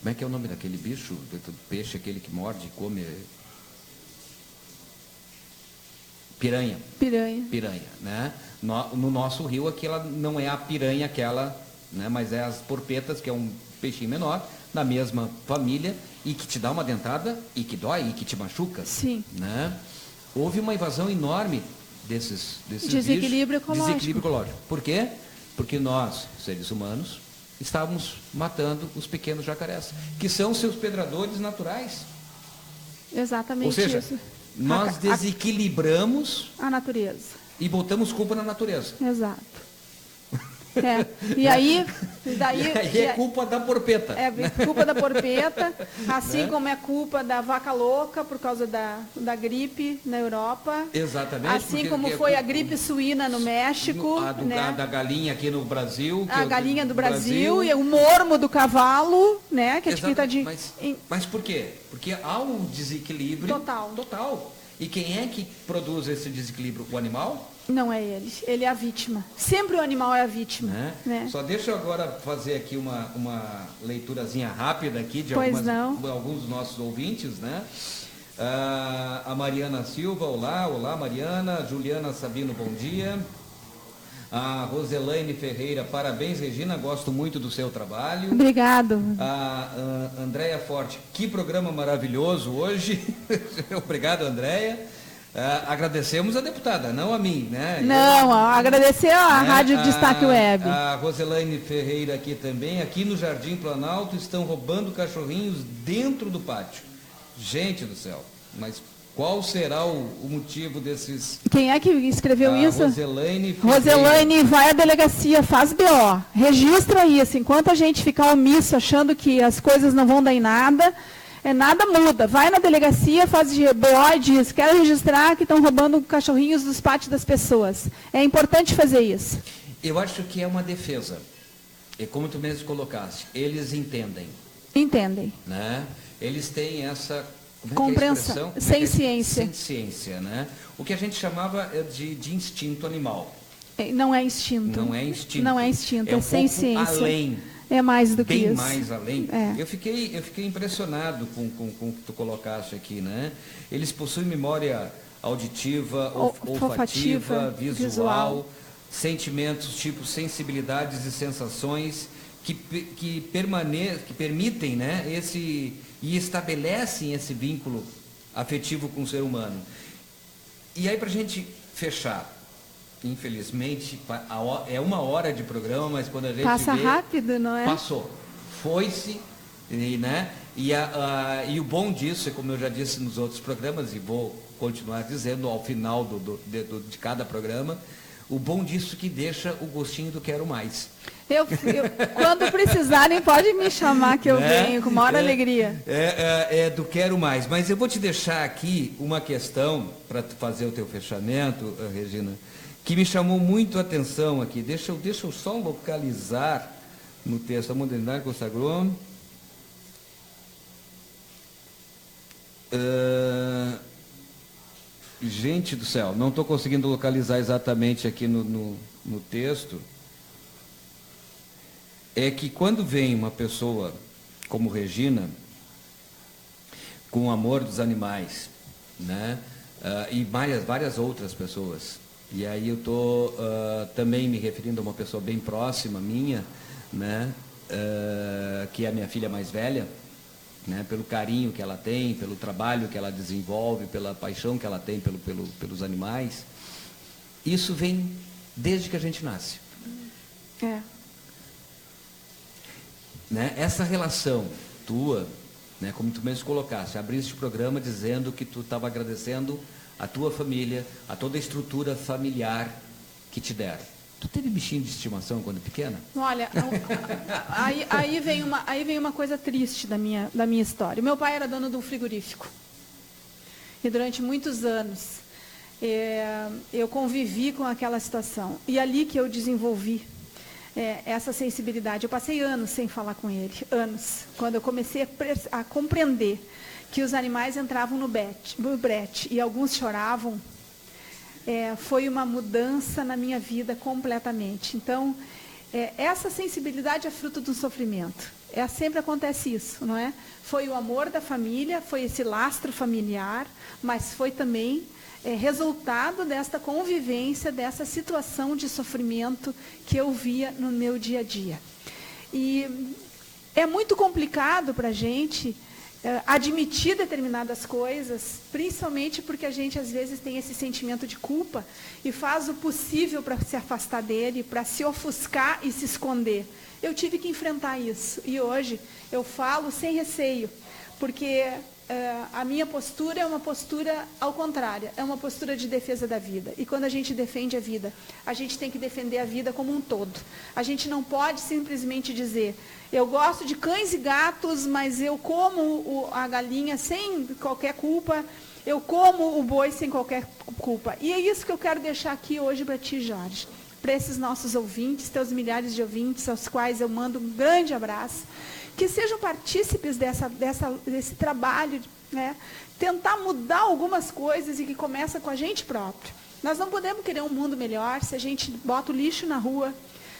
é que é o nome daquele bicho, do peixe, aquele que morde e come? Piranha. Piranha, né? No nosso rio aqui ela não é a piranha aquela, né? Mas é as porpetas, que é um peixinho menor, na mesma família, e que te dá uma dentada, e que dói, e que te machuca. Sim. Né? Houve uma invasão enorme desses desequilíbrio bichos. Desequilíbrio ecológico. Por quê? Porque nós, seres humanos, estávamos matando os pequenos jacarés, que são seus predadores naturais. Exatamente. Ou seja, isso. Nós desequilibramos a natureza. E botamos culpa na natureza. Exato. E aí é culpa da porpeta. É culpa da porpeta, assim como é culpa da vaca louca por causa da gripe na Europa. Exatamente. Assim como foi a gripe suína no México. Da galinha aqui no Brasil. A galinha do Brasil e o mormo do cavalo, né? Que tá mas por quê? Porque há um desequilíbrio total. E quem é que produz esse desequilíbrio? O animal? Não é ele. Ele é a vítima. Sempre o animal é a vítima. Né? Só deixa eu agora fazer aqui uma leiturazinha rápida aqui de alguns dos nossos ouvintes, né? A Mariana Silva, olá Mariana. Juliana Sabino, bom dia. A Roselaine Ferreira, parabéns, Regina, gosto muito do seu trabalho. Obrigado. A Andréia Forte, que programa maravilhoso hoje. Obrigado, Andréia. Agradecemos a deputada, não a mim, né? Não, agradecer a Rádio Destaque Web. A Roselaine Ferreira aqui também. Aqui no Jardim Planalto estão roubando cachorrinhos dentro do pátio. Gente do céu, mas qual será o motivo desses... Quem é que escreveu isso? Roselaine Ferreira. Roselaine, vai à delegacia, faz BO. Registra isso. Enquanto a gente ficar omisso, achando que as coisas não vão dar em nada... nada muda. Vai na delegacia, faz BO e diz, quero registrar que estão roubando cachorrinhos dos pátios das pessoas. É importante fazer isso. Eu acho que é uma defesa. E como tu mesmo colocaste, eles entendem. Entendem. Né? Eles têm essa... compreensão, sem ciência. Sem ciência, né? O que a gente chamava de instinto animal. Não é instinto. Não é instinto. Não é instinto, é sem ciência. Além. É mais do que bem isso. Mais além. Eu fiquei impressionado com o que tu colocaste aqui, né? Eles possuem memória auditiva, olfativa, visual, sentimentos, tipo sensibilidades e sensações que permitem, né, e estabelecem esse vínculo afetivo com o ser humano. E aí, para a gente fechar, infelizmente, é 1 hora de programa, mas quando a gente passa vê, rápido, não é? Passou. Foi-se, né? E o bom disso, é como eu já disse nos outros programas, e vou continuar dizendo ao final de cada programa, o bom disso que deixa o gostinho do quero mais. Quando precisarem, pode me chamar que eu venho, com maior alegria. Do quero mais. Mas eu vou te deixar aqui uma questão, para fazer o teu fechamento, Regina, que me chamou muito a atenção aqui. Deixa eu só localizar no texto. A modernidade consagrou. Gente do céu, não estou conseguindo localizar exatamente aqui no texto. É que quando vem uma pessoa como Regina, com o amor dos animais, né? E várias outras pessoas, e aí eu estou também me referindo a uma pessoa bem próxima minha, né? Que é a minha filha mais velha, né? Pelo carinho que ela tem, pelo trabalho que ela desenvolve, pela paixão que ela tem pelos animais. Isso vem desde que a gente nasce. Né? Essa relação tua, né, como tu mesmo colocaste, abriste o programa dizendo que tu estava agradecendo a tua família, a toda a estrutura familiar que te deram. Tu teve bichinho de estimação quando pequena? Olha, aí vem uma coisa triste da minha história. Meu pai era dono de um frigorífico. E durante muitos anos eu convivi com aquela situação. E ali que eu desenvolvi essa sensibilidade. Eu passei anos sem falar com ele, anos, quando eu comecei a compreender que os animais entravam no brete e alguns choravam, foi uma mudança na minha vida completamente. Então, essa sensibilidade é fruto do sofrimento. Sempre acontece isso, não é? Foi o amor da família, foi esse lastro familiar, mas foi também resultado desta convivência, dessa situação de sofrimento que eu via no meu dia a dia. E é muito complicado para a gente admitir determinadas coisas, principalmente porque a gente às vezes tem esse sentimento de culpa e faz o possível para se afastar dele, para se ofuscar e se esconder. Eu tive que enfrentar isso e hoje eu falo sem receio, porque a minha postura é uma postura ao contrário, é uma postura de defesa da vida. E quando a gente defende a vida, a gente tem que defender a vida como um todo. A gente não pode simplesmente dizer, eu gosto de cães e gatos, mas eu como a galinha sem qualquer culpa, eu como o boi sem qualquer culpa. E é isso que eu quero deixar aqui hoje para ti, Jorge. Para esses nossos ouvintes, teus milhares de ouvintes, aos quais eu mando um grande abraço. Que sejam partícipes desse trabalho, né? Tentar mudar algumas coisas e que começa com a gente próprio. Nós não podemos querer um mundo melhor se a gente bota o lixo na rua,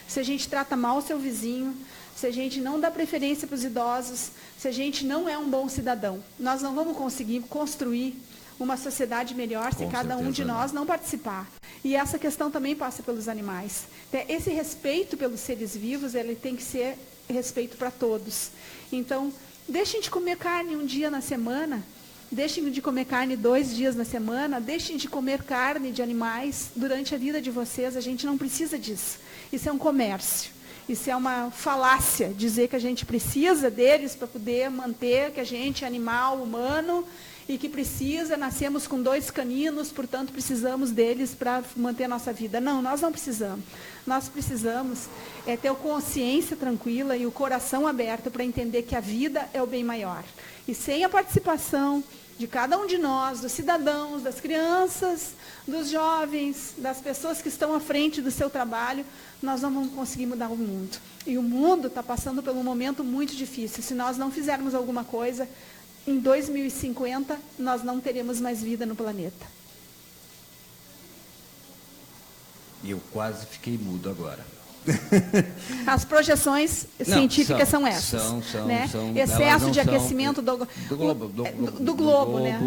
se a gente trata mal o seu vizinho, se a gente não dá preferência para os idosos, se a gente não é um bom cidadão. Nós não vamos conseguir construir uma sociedade melhor se cada um de nós não participar. E essa questão também passa pelos animais. Esse respeito pelos seres vivos, ele tem que ser respeito para todos. Então, deixem de comer carne um dia na semana, deixem de comer carne 2 dias na semana, deixem de comer carne de animais durante a vida de vocês. A gente não precisa disso. Isso é um comércio. Isso é uma falácia, dizer que a gente precisa deles para poder manter que a gente é animal humano e que nascemos com 2 caninos, portanto precisamos deles para manter a nossa vida. Não, nós não precisamos. Nós precisamos ter a consciência tranquila e o coração aberto para entender que a vida é o bem maior. E sem a participação de cada um de nós, dos cidadãos, das crianças, dos jovens, das pessoas que estão à frente do seu trabalho, nós não vamos conseguir mudar o mundo. E o mundo está passando por um momento muito difícil. Se nós não fizermos alguma coisa, em 2050, nós não teremos mais vida no planeta. E eu quase fiquei mudo agora. As projeções científicas são essas. Né? Excesso de aquecimento do globo. Né?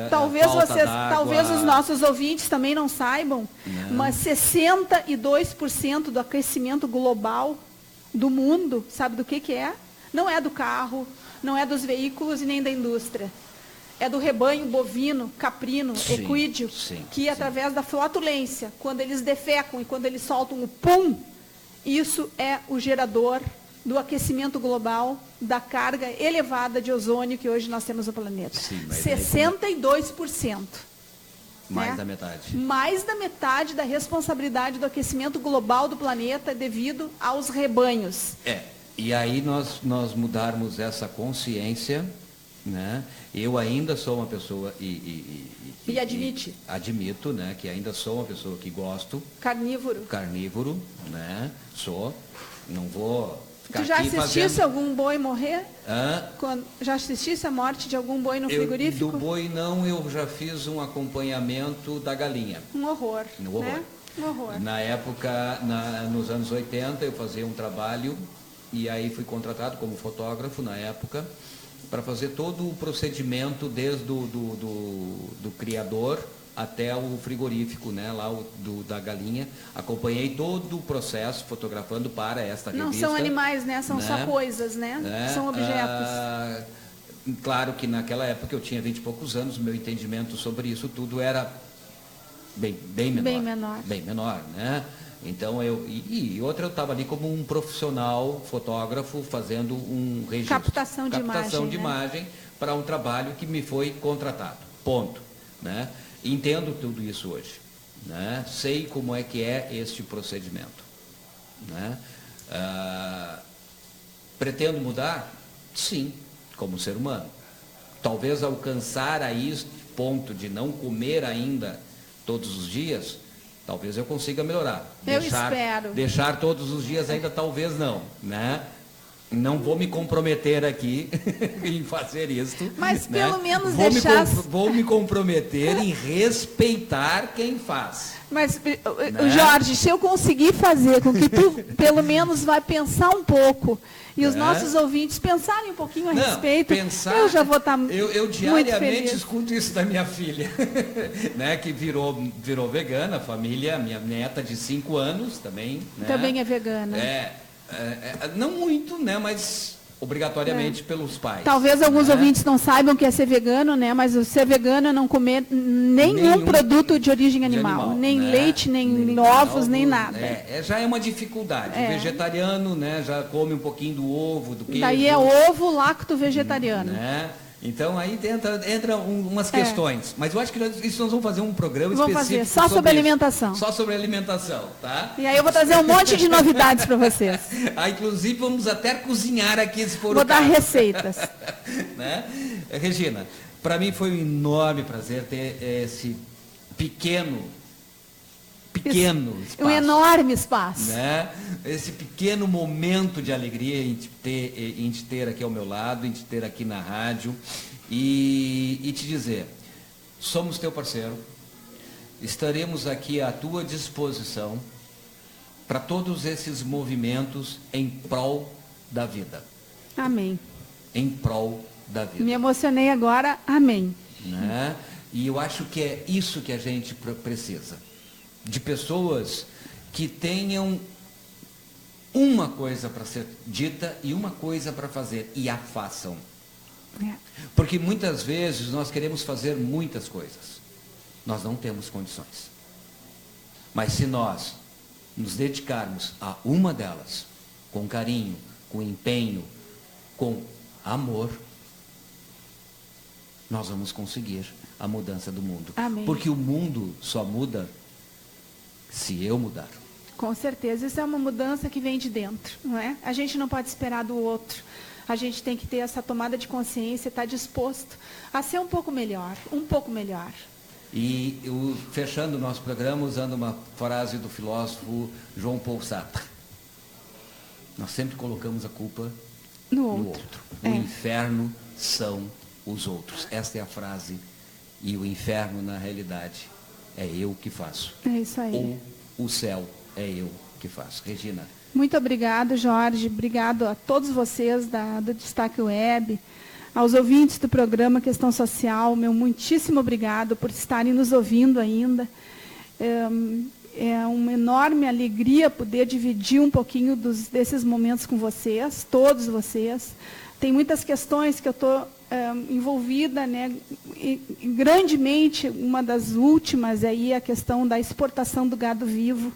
Talvez os nossos ouvintes também não saibam, mas 62% do aquecimento global do mundo, sabe do que é? Não é do carro, não é dos veículos e nem da indústria. é do rebanho bovino, caprino, Sim, equídeo, sim, que sim. através da flatulência, quando eles defecam e quando eles soltam o pum, isso é o gerador do aquecimento global, da carga elevada de ozônio que hoje nós temos no planeta. Sim, mas 62%. Mais né? da metade. Mais da metade da responsabilidade do aquecimento global do planeta é devido aos rebanhos. E aí nós mudarmos essa consciência, né? Eu ainda sou uma pessoa E admite. Admito, né, que ainda sou uma pessoa que gosto. Carnívoro, né? Sou. Não vou ficar Tu já aqui assistisse fazendo... algum boi morrer? Hã? Já assistisse a morte de algum boi no frigorífico? Do boi não, eu já fiz um acompanhamento da galinha. Um horror. Um horror. Né? Um horror. Na época, nos anos 80, eu fazia um trabalho e aí fui contratado como fotógrafo na época para fazer todo o procedimento desde do criador até o frigorífico, né, lá da galinha. Acompanhei todo o processo fotografando para esta revista. Não são animais, né? São né? só coisas, né? São objetos. Claro que naquela época eu tinha 20 e poucos anos, meu entendimento sobre isso tudo era bem menor. Bem menor. Bem menor, né? Então e outra, eu estava ali como um profissional fotógrafo fazendo um registro. Captação de imagem para um trabalho que me foi contratado. Ponto. Né? Entendo tudo isso hoje. Né? Sei como é que é este procedimento. Né? Pretendo mudar? Sim, como ser humano. Talvez alcançar a este ponto de não comer ainda todos os dias, talvez eu consiga melhorar. Eu espero. Deixar todos os dias ainda talvez não, né? Não vou me comprometer aqui em fazer isto. Mas né? pelo menos Vou me comprometer em respeitar quem faz. Mas, Jorge, se eu conseguir fazer com que tu, pelo menos, vai pensar um pouco, e os nossos ouvintes pensarem um pouquinho a respeito, eu já vou estar eu muito diariamente feliz. Escuto isso da minha filha, né, que virou vegana, família, minha neta de 5 anos também. Né? Também é vegana. Não muito, né, mas obrigatoriamente pelos pais. Talvez alguns ouvintes não saibam o que é ser vegano, né? Mas o ser vegano é não comer nenhum produto de origem animal, nem né? leite, nem ovos, nem nada. Já é uma dificuldade. O vegetariano, né, já come um pouquinho do ovo, do queijo. Daí é ovo lacto vegetariano. Né? Então aí entra umas questões. Mas eu acho que nós vamos fazer um programa específico só sobre alimentação. Só sobre alimentação, tá? E aí eu vou trazer um monte de novidades para vocês. Inclusive vamos até cozinhar aqui, se for o caso. Vou dar receitas. Né? Regina, para mim foi um enorme prazer ter esse pequeno espaço. Um enorme espaço. Né? Esse pequeno momento de alegria em te ter aqui ao meu lado, em te ter aqui na rádio e te dizer, somos teu parceiro, estaremos aqui à tua disposição para todos esses movimentos em prol da vida. Amém. Em prol da vida. Me emocionei agora, amém. Né? E eu acho que é isso que a gente precisa. De pessoas que tenham uma coisa para ser dita e uma coisa para fazer, e a façam. Porque muitas vezes nós queremos fazer muitas coisas. Nós não temos condições. Mas se nós nos dedicarmos a uma delas, com carinho, com empenho, com amor, nós vamos conseguir a mudança do mundo. Amém. Porque o mundo só muda se eu mudar. Com certeza, isso é uma mudança que vem de dentro, não é? A gente não pode esperar do outro. A gente tem que ter essa tomada de consciência, estar disposto a ser um pouco melhor, um pouco melhor. E fechando o nosso programa usando uma frase do filósofo João Paul Sartre. Nós sempre colocamos a culpa no outro. O inferno são os outros. Esta é a frase. E o inferno, na realidade, é eu que faço. É isso aí. Ou o céu é eu que faço. Regina. Muito obrigado, Jorge. Obrigado a todos vocês do Destaque Web, aos ouvintes do programa Questão Social. Meu muitíssimo obrigado por estarem nos ouvindo ainda. É uma enorme alegria poder dividir um pouquinho desses momentos com vocês, todos vocês. Tem muitas questões que eu estou envolvida, né, grandemente, uma das últimas aí, a questão da exportação do gado vivo.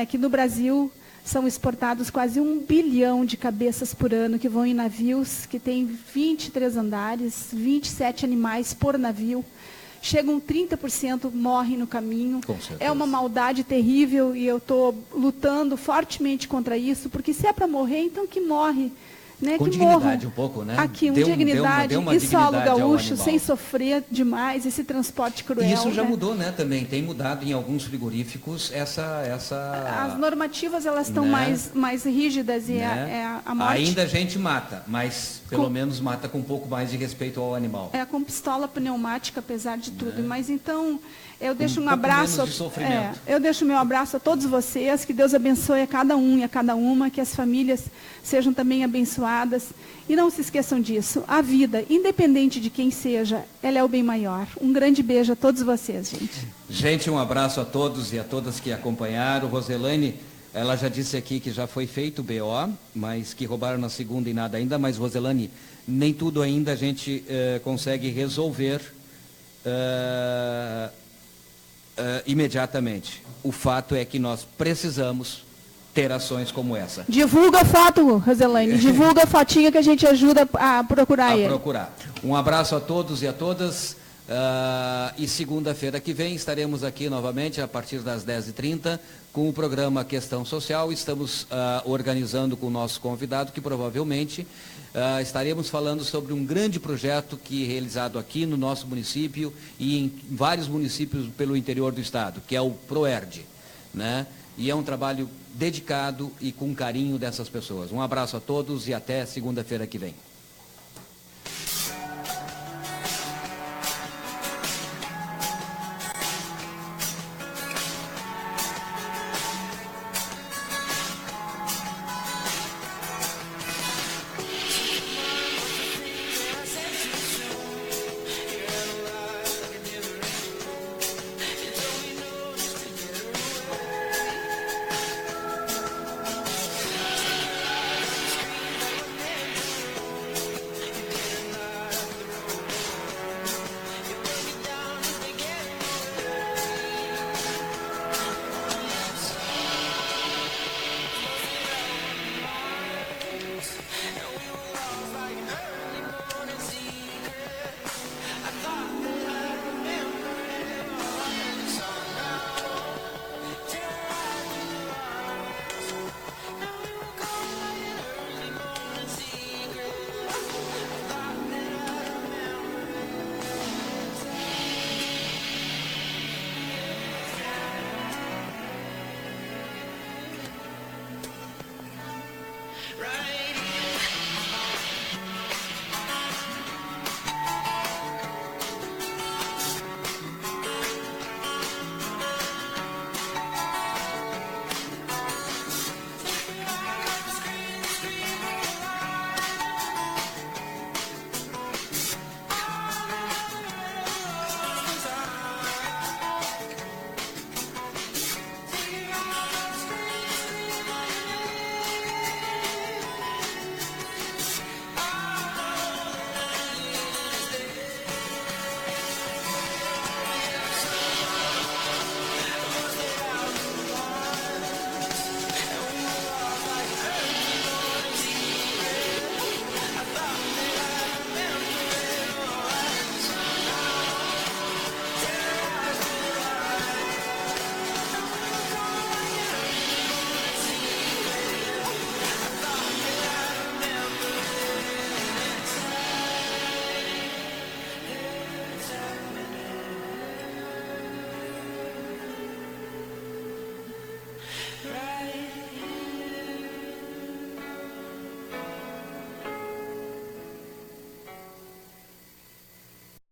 Aqui no Brasil, são exportados quase 1 bilhão de cabeças por ano, que vão em navios, que tem 23 andares, 27 animais por navio. Chegam 30%, morrem no caminho. É uma maldade terrível e eu estou lutando fortemente contra isso, porque se é para morrer, então que morre. Né, com que dignidade morram um pouco, né? aqui, dignidade, deu uma e solo dignidade gaúcho, sem sofrer demais, esse transporte cruel. E isso já né? mudou, né, também, tem mudado em alguns frigoríficos As normativas, elas estão né? mais rígidas e né? a morte... Ainda a gente mata, mas pelo menos mata com um pouco mais de respeito ao animal. Com pistola pneumática, apesar de tudo. Mas então, eu deixo um abraço... menos de sofrimento. Eu deixo meu abraço a todos vocês, que Deus abençoe a cada um e a cada uma, que as famílias sejam também abençoadas. E não se esqueçam disso, a vida, independente de quem seja, ela é o bem maior. Um grande beijo a todos vocês, gente. Gente, um abraço a todos e a todas que acompanharam. Roselaine, ela já disse aqui que já foi feito o BO, mas que roubaram na segunda e nada ainda. Mas, Roselaine, nem tudo ainda a gente consegue resolver imediatamente. O fato é que nós precisamos ter ações como essa. Divulga a foto, Roselaine. Divulga a fotinha que a gente ajuda a procurar ele. Um abraço a todos e a todas. E segunda-feira que vem estaremos aqui novamente a partir das 10h30 com o programa Questão Social. Estamos organizando com o nosso convidado que provavelmente estaremos falando sobre um grande projeto que é realizado aqui no nosso município e em vários municípios pelo interior do estado, que é o ProERD, né? E é um trabalho dedicado e com carinho dessas pessoas. Um abraço a todos e até segunda-feira que vem.